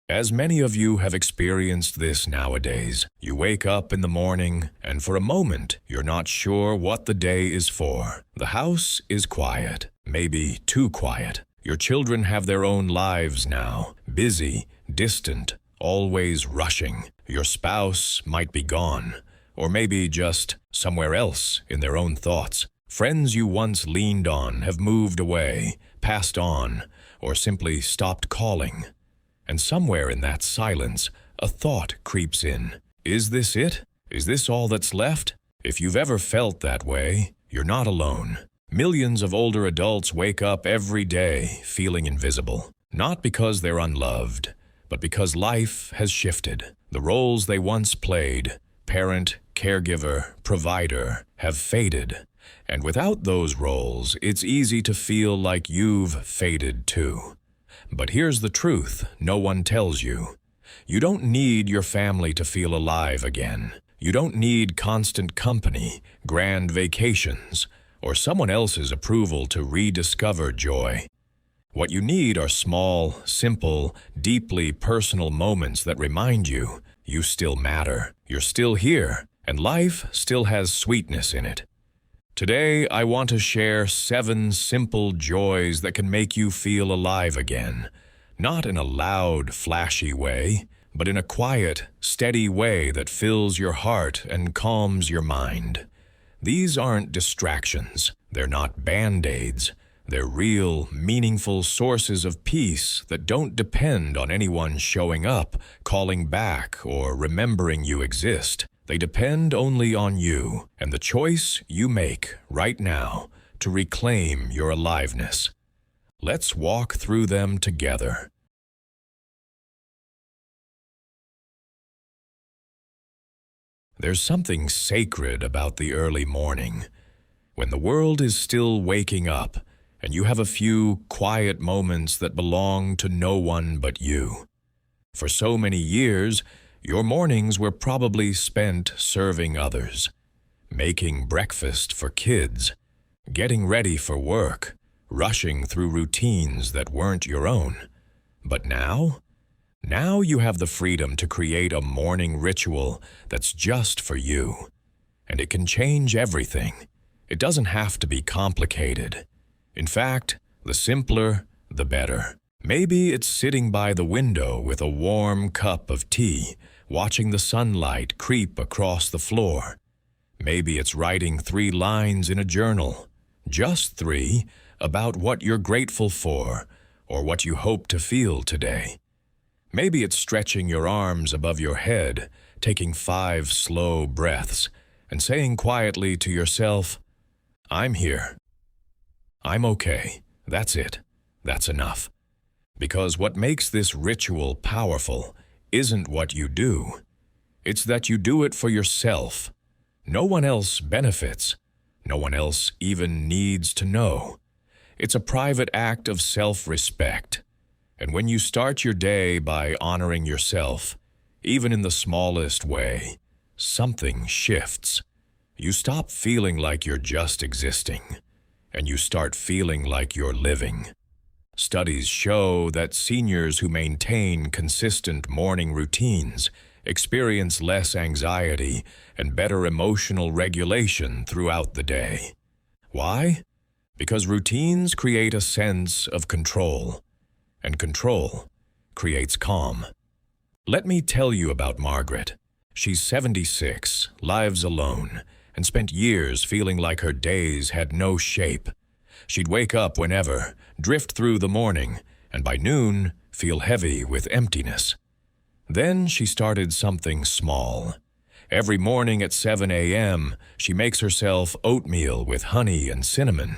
As many of you have experienced this nowadays, you wake up in the morning and for a moment you're not sure what the day is for. The house is quiet, maybe too quiet. Your children have their own lives now, busy, distant, always rushing. Your spouse might be gone, or maybe just somewhere else in their own thoughts. Friends you once leaned on have moved away, passed on, or simply stopped calling. And somewhere in that silence, a thought creeps in. Is this it? Is this all that's left? If you've ever felt that way, you're not alone. Millions of older adults wake up every day feeling invisible. Not because they're unloved, but because life has shifted. The roles they once played, parent, caregiver, provider, have faded. And without those roles, it's easy to feel like you've faded too. But here's the truth no one tells you. You don't need your family to feel alive again. You don't need constant company, grand vacations, or someone else's approval to rediscover joy. What you need are small, simple, deeply personal moments that remind you you still matter, you're still here, and life still has sweetness in it. Today, I want to share 7 simple joys that can make you feel alive again. Not in a loud, flashy way, but in a quiet, steady way that fills your heart and calms your mind. These aren't distractions. They're not band-aids. They're real, meaningful sources of peace that don't depend on anyone showing up, calling back, or remembering you exist. They depend only on you and the choice you make right now to reclaim your aliveness. Let's walk through them together. There's something sacred about the early morning, when the world is still waking up and you have a few quiet moments that belong to no one but you. For so many years, your mornings were probably spent serving others, making breakfast for kids, getting ready for work, rushing through routines that weren't your own. But now you have the freedom to create a morning ritual that's just for you. And it can change everything. It doesn't have to be complicated. In fact, the simpler, the better. Maybe it's sitting by the window with a warm cup of tea, watching the sunlight creep across the floor. Maybe it's writing 3 lines in a journal, just 3, about what you're grateful for or what you hope to feel today. Maybe it's stretching your arms above your head, taking 5 slow breaths, and saying quietly to yourself, I'm here. I'm okay. That's it. That's enough. Because what makes this ritual powerful isn't what you do. It's that you do it for yourself. No one else benefits. No one else even needs to know. It's a private act of self-respect. And when you start your day by honoring yourself, even in the smallest way, something shifts. You stop feeling like you're just existing, and you start feeling like you're living. Studies show that seniors who maintain consistent morning routines experience less anxiety and better emotional regulation throughout the day. Why? Because routines create a sense of control, and control creates calm. Let me tell you about Margaret. She's 76, lives alone, and spent years feeling like her days had no shape. She'd wake up whenever, drift through the morning, and by noon, feel heavy with emptiness. Then she started something small. Every morning at 7 a.m., she makes herself oatmeal with honey and cinnamon.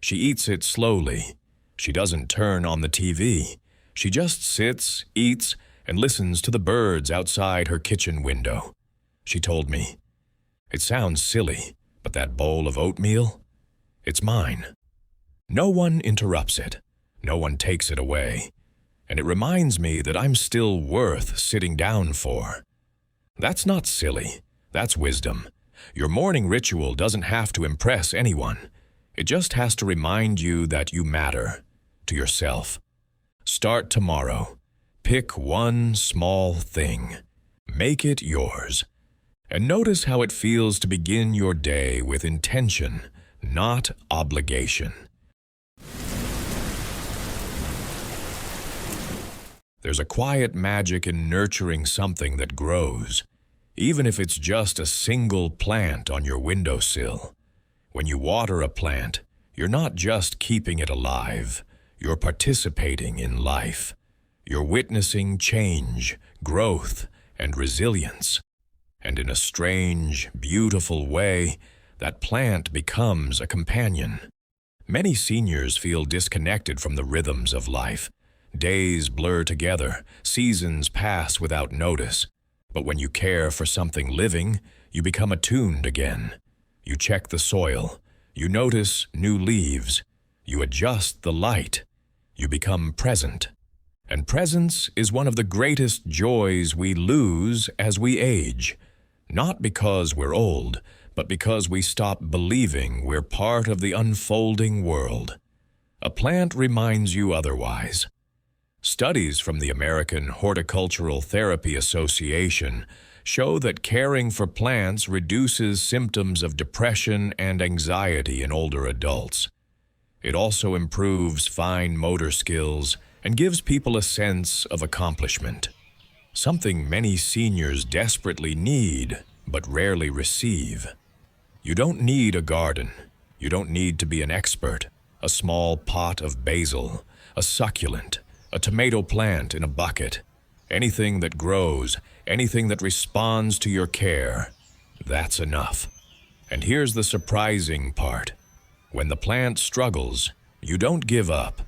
She eats it slowly. She doesn't turn on the TV. She just sits, eats, and listens to the birds outside her kitchen window. She told me, "It sounds silly, but that bowl of oatmeal, it's mine." No one interrupts it. No one takes it away. And it reminds me that I'm still worth sitting down for. That's not silly. That's wisdom. Your morning ritual doesn't have to impress anyone. It just has to remind you that you matter to yourself. Start tomorrow. Pick one small thing. Make it yours. And notice how it feels to begin your day with intention, not obligation. There's a quiet magic in nurturing something that grows, even if it's just a single plant on your windowsill. When you water a plant, you're not just keeping it alive, you're participating in life. You're witnessing change, growth, and resilience. And in a strange, beautiful way, that plant becomes a companion. Many seniors feel disconnected from the rhythms of life. Days blur together, seasons pass without notice. But when you care for something living, you become attuned again. You check the soil, you notice new leaves, you adjust the light, you become present. And presence is one of the greatest joys we lose as we age. Not because we're old, but because we stop believing we're part of the unfolding world. A plant reminds you otherwise. Studies from the American Horticultural Therapy Association show that caring for plants reduces symptoms of depression and anxiety in older adults. It also improves fine motor skills and gives people a sense of accomplishment, something many seniors desperately need but rarely receive. You don't need a garden. You don't need to be an expert. A small pot of basil, a succulent, a tomato plant in a bucket, anything that grows, anything that responds to your care, that's enough. And here's the surprising part. When the plant struggles, you don't give up.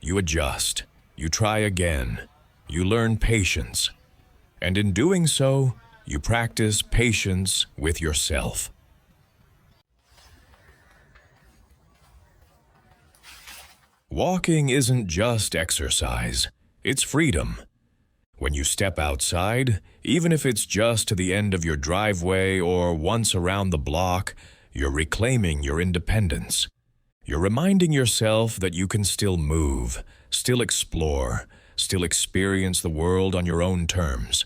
You adjust. You try again. You learn patience. And in doing so, you practice patience with yourself. Walking isn't just exercise, it's freedom. When you step outside, even if it's just to the end of your driveway or once around the block, you're reclaiming your independence. You're reminding yourself that you can still move, still explore, still experience the world on your own terms.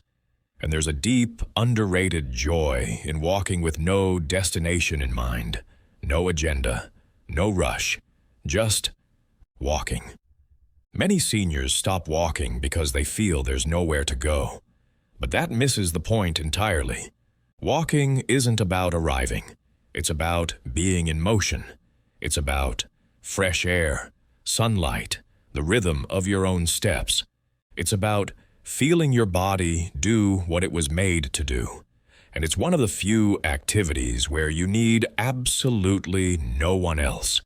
And there's a deep, underrated joy in walking with no destination in mind, no agenda, no rush, just walking. Many seniors stop walking because they feel there's nowhere to go. But that misses the point entirely. Walking isn't about arriving. It's about being in motion. It's about fresh air, sunlight, the rhythm of your own steps. It's about feeling your body do what it was made to do. And it's one of the few activities where you need absolutely no one else.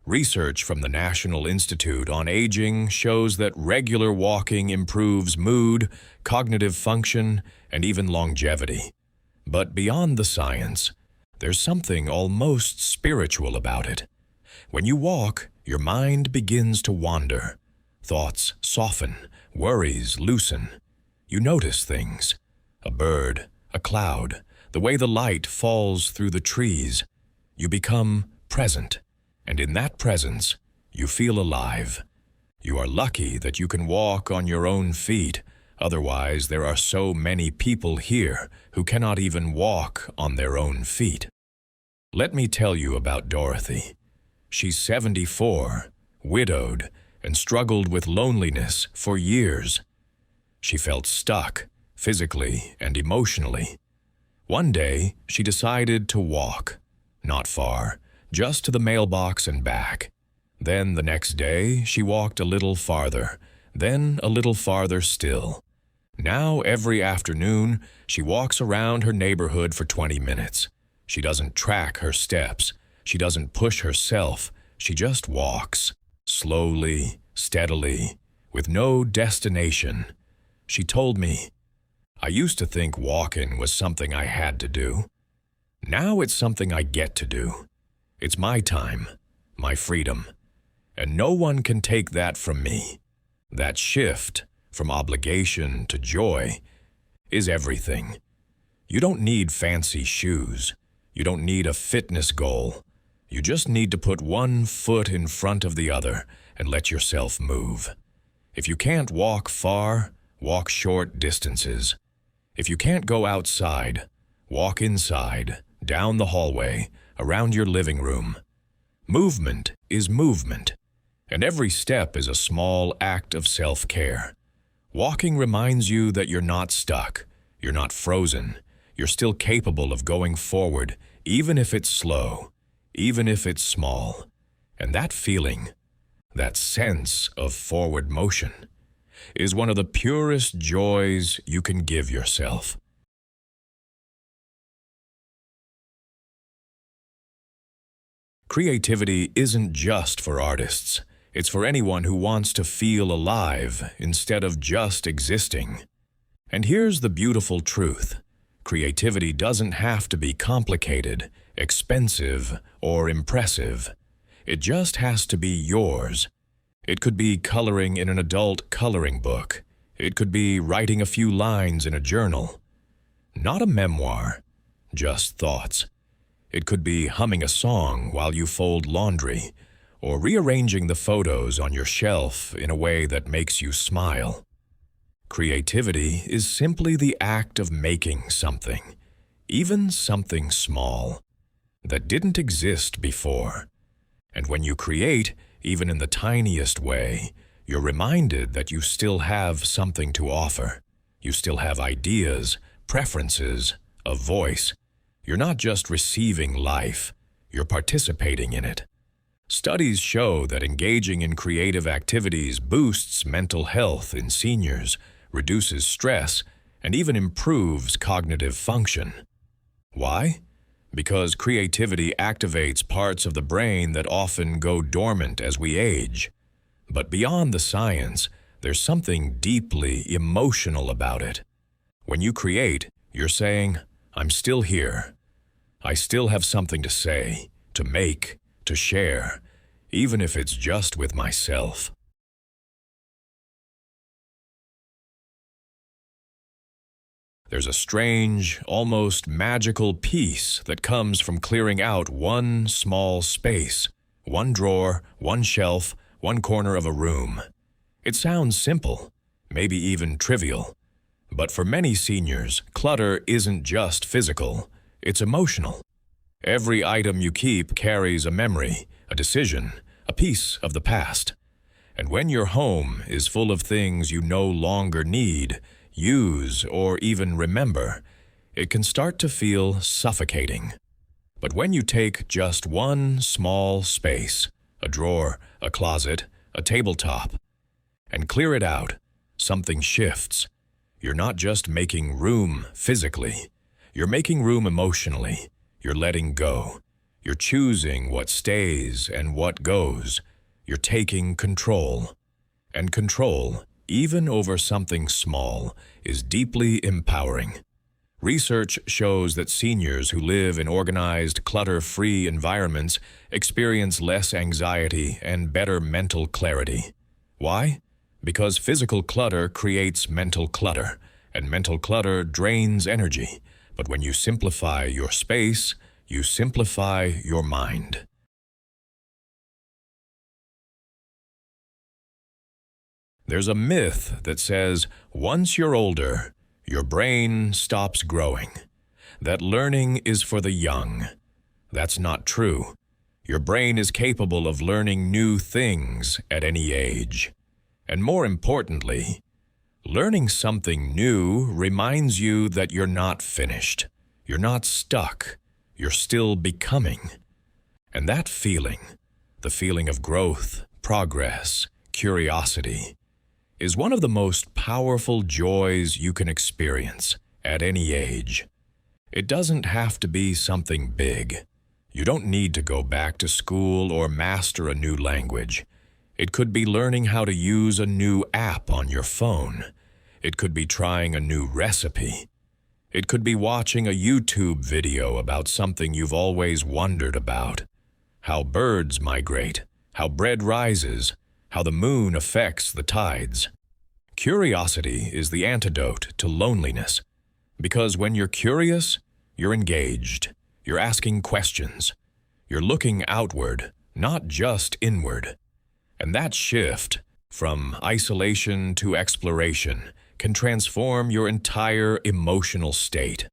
Research from the National Institute on Aging shows that regular walking improves mood, cognitive function, and even longevity. But beyond the science, there's something almost spiritual about it. When you walk, your mind begins to wander. Thoughts soften, worries loosen. You notice things. A bird, a cloud, the way the light falls through the trees. You become present. And in that presence, you feel alive. You are lucky that you can walk on your own feet. Otherwise, there are so many people here who cannot even walk on their own feet. Let me tell you about Dorothy. She's 74, widowed, and struggled with loneliness for years. She felt stuck, physically and emotionally. One day, she decided to walk. Not far, just to the mailbox and back. Then the next day, she walked a little farther, then a little farther still. Now every afternoon, she walks around her neighborhood for 20 minutes. She doesn't track her steps. She doesn't push herself. She just walks, slowly, steadily, with no destination. She told me, "I used to think walking was something I had to do. Now it's something I get to do. It's my time, my freedom, and no one can take that from me." That shift from obligation to joy is everything. You don't need fancy shoes. You don't need a fitness goal. You just need to put one foot in front of the other and let yourself move. If you can't walk far, walk short distances. If you can't go outside, walk inside, down the hallway, around your living room. Movement is movement, and every step is a small act of self-care. Walking reminds you that you're not stuck, you're not frozen, you're still capable of going forward, even if it's slow, even if it's small. And that feeling, that sense of forward motion, is one of the purest joys you can give yourself. Creativity isn't just for artists. It's for anyone who wants to feel alive instead of just existing. And here's the beautiful truth. Creativity doesn't have to be complicated, expensive, or impressive. It just has to be yours. It could be coloring in an adult coloring book. It could be writing a few lines in a journal. Not a memoir, just thoughts. It could be humming a song while you fold laundry, or rearranging the photos on your shelf in a way that makes you smile. Creativity is simply the act of making something, even something small, that didn't exist before. And when you create, even in the tiniest way, you're reminded that you still have something to offer. You still have ideas, preferences, a voice. You're not just receiving life, you're participating in it. Studies show that engaging in creative activities boosts mental health in seniors, reduces stress, and even improves cognitive function. Why? Because creativity activates parts of the brain that often go dormant as we age. But beyond the science, there's something deeply emotional about it. When you create, you're saying, "I'm still here. I still have something to say, to make, to share, even if it's just with myself." There's a strange, almost magical peace that comes from clearing out one small space, one drawer, one shelf, one corner of a room. It sounds simple, maybe even trivial, but for many seniors, clutter isn't just physical, it's emotional. Every item you keep carries a memory, a decision, a piece of the past. And when your home is full of things you no longer need, use, or even remember, it can start to feel suffocating. But when you take just one small space, a drawer, a closet, a tabletop, and clear it out, something shifts. You're not just making room physically, you're making room emotionally. You're letting go. You're choosing what stays and what goes. You're taking control. And control, even over something small, is deeply empowering. Research shows that seniors who live in organized, clutter-free environments experience less anxiety and better mental clarity. Why? Because physical clutter creates mental clutter, and mental clutter drains energy. But when you simplify your space, you simplify your mind. There's a myth that says, once you're older, your brain stops growing. That learning is for the young. That's not true. Your brain is capable of learning new things at any age. And more importantly, learning something new reminds you that you're not finished. You're not stuck. You're still becoming. And that feeling, the feeling of growth, progress, curiosity, is one of the most powerful joys you can experience at any age. It doesn't have to be something big. You don't need to go back to school or master a new language. It could be learning how to use a new app on your phone. It could be trying a new recipe. It could be watching a YouTube video about something you've always wondered about. How birds migrate, how bread rises, how the moon affects the tides. Curiosity is the antidote to loneliness, because when you're curious, you're engaged, you're asking questions, you're looking outward, not just inward. And that shift, from isolation to exploration, can transform your entire emotional state.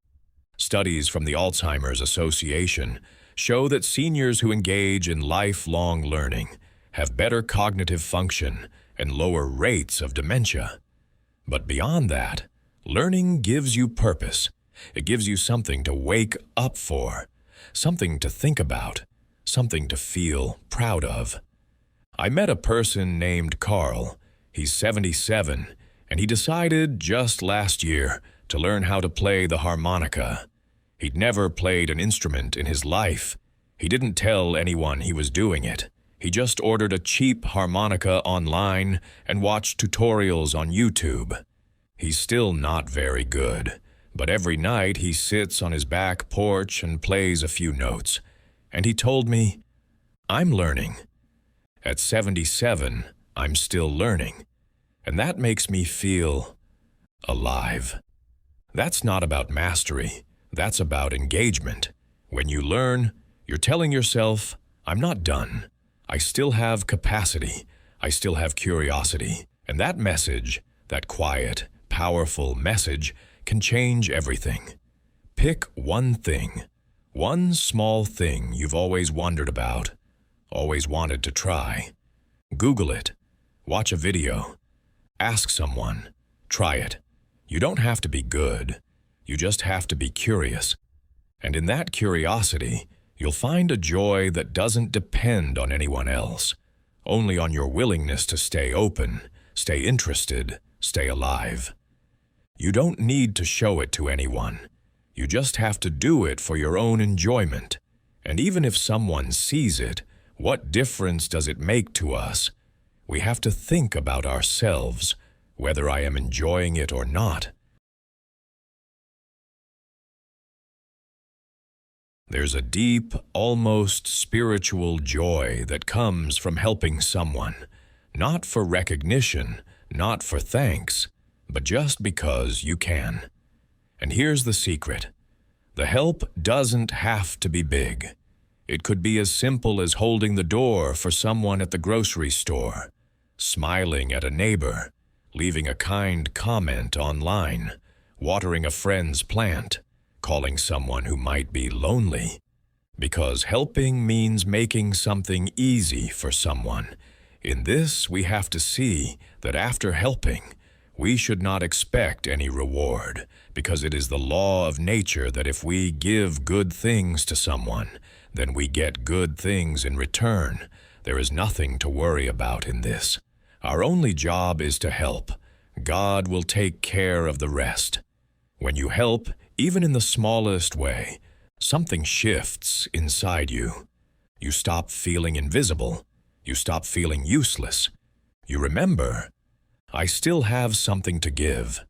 Studies from the Alzheimer's Association show that seniors who engage in lifelong learning have better cognitive function and lower rates of dementia. But beyond that, learning gives you purpose. It gives you something to wake up for, something to think about, something to feel proud of. I met a person named Carl. He's 77, and he decided just last year to learn how to play the harmonica. He'd never played an instrument in his life. He didn't tell anyone he was doing it. He just ordered a cheap harmonica online and watched tutorials on YouTube. He's still not very good, but every night he sits on his back porch and plays a few notes. And he told me, "I'm learning. At 77, I'm still learning. And that makes me feel alive." That's not about mastery. That's about engagement. When you learn, you're telling yourself, "I'm not done. I still have capacity. I still have curiosity." And that message, that quiet, powerful message, can change everything. Pick one thing, one small thing you've always wondered about, always wanted to try. Google it. Watch a video. Ask someone. Try it. You don't have to be good. You just have to be curious. And in that curiosity, you'll find a joy that doesn't depend on anyone else, only on your willingness to stay open, stay interested, stay alive. You don't need to show it to anyone. You just have to do it for your own enjoyment. And even if someone sees it, what difference does it make to us? We have to think about ourselves, whether I am enjoying it or not. There's a deep, almost spiritual joy that comes from helping someone, not for recognition, not for thanks, but just because you can. And here's the secret. The help doesn't have to be big. It could be as simple as holding the door for someone at the grocery store, smiling at a neighbor, leaving a kind comment online, watering a friend's plant, calling someone who might be lonely. Because helping means making something easy for someone. In this, we have to see that after helping, we should not expect any reward, because it is the law of nature that if we give good things to someone, then we get good things in return. There is nothing to worry about in this. Our only job is to help. God will take care of the rest. When you help, even in the smallest way, something shifts inside you. You stop feeling invisible. You stop feeling useless. You remember, I still have something to give.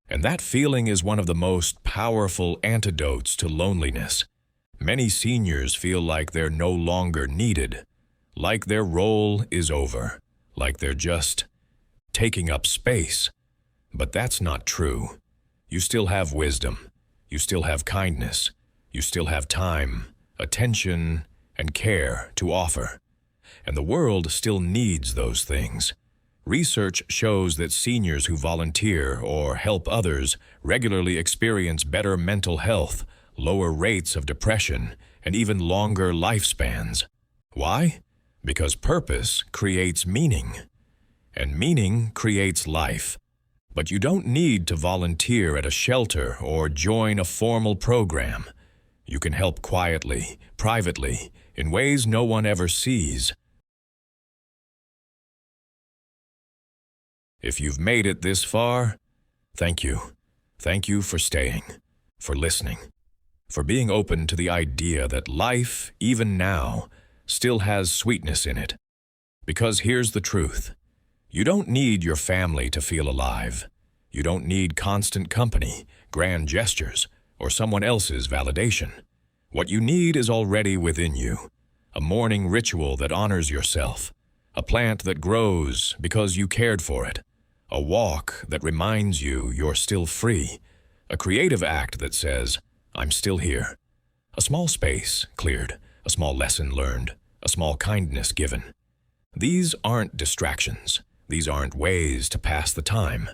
And that feeling is one of the most powerful antidotes to loneliness. Many seniors feel like they're no longer needed, like their role is over, like they're just taking up space. But that's not true. You still have wisdom. You still have kindness. You still have time, attention, and care to offer. And the world still needs those things. Research shows that seniors who volunteer or help others regularly experience better mental health, lower rates of depression, and even longer lifespans. Why? Because purpose creates meaning, and meaning creates life. But you don't need to volunteer at a shelter or join a formal program. You can help quietly, privately, in ways no one ever sees. If you've made it this far, thank you. Thank you for staying, for listening, for being open to the idea that life, even now, still has sweetness in it. Because here's the truth. You don't need your family to feel alive. You don't need constant company, grand gestures, or someone else's validation. What you need is already within you. A morning ritual that honors yourself. A plant that grows because you cared for it. A walk that reminds you you're still free. A creative act that says, I'm still here. A small space cleared. A small lesson learned. A small kindness given. These aren't distractions. These aren't ways to pass the time.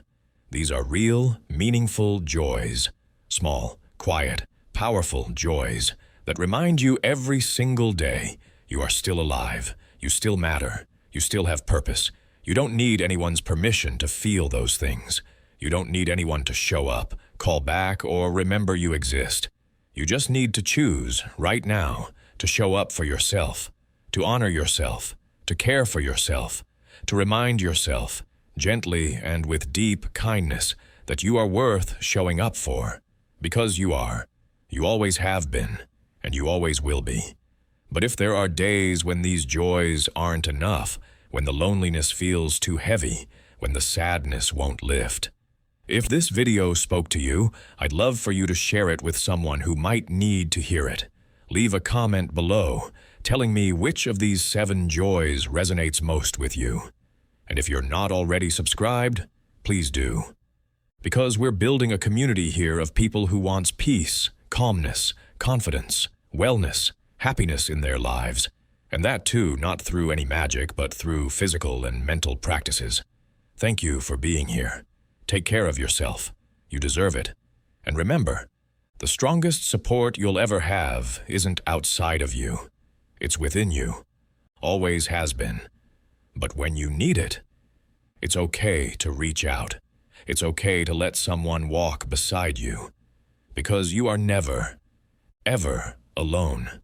These are real, meaningful joys. Small, quiet, powerful joys that remind you every single day you are still alive, you still matter, you still have purpose. You don't need anyone's permission to feel those things. You don't need anyone to show up, call back, or remember you exist. You just need to choose, right now, to show up for yourself, to honor yourself, to care for yourself, to remind yourself, gently and with deep kindness, that you are worth showing up for. Because you are. You always have been, and you always will be. But if there are days when these joys aren't enough, when the loneliness feels too heavy, when the sadness won't lift, if this video spoke to you, I'd love for you to share it with someone who might need to hear it. Leave a comment below, telling me which of these 7 joys resonates most with you. And if you're not already subscribed, please do. Because we're building a community here of people who wants peace, calmness, confidence, wellness, happiness in their lives. And that too, not through any magic, but through physical and mental practices. Thank you for being here. Take care of yourself. You deserve it. And remember, the strongest support you'll ever have isn't outside of you. It's within you. Always has been. But when you need it, it's okay to reach out. It's okay to let someone walk beside you. Because you are never, ever alone.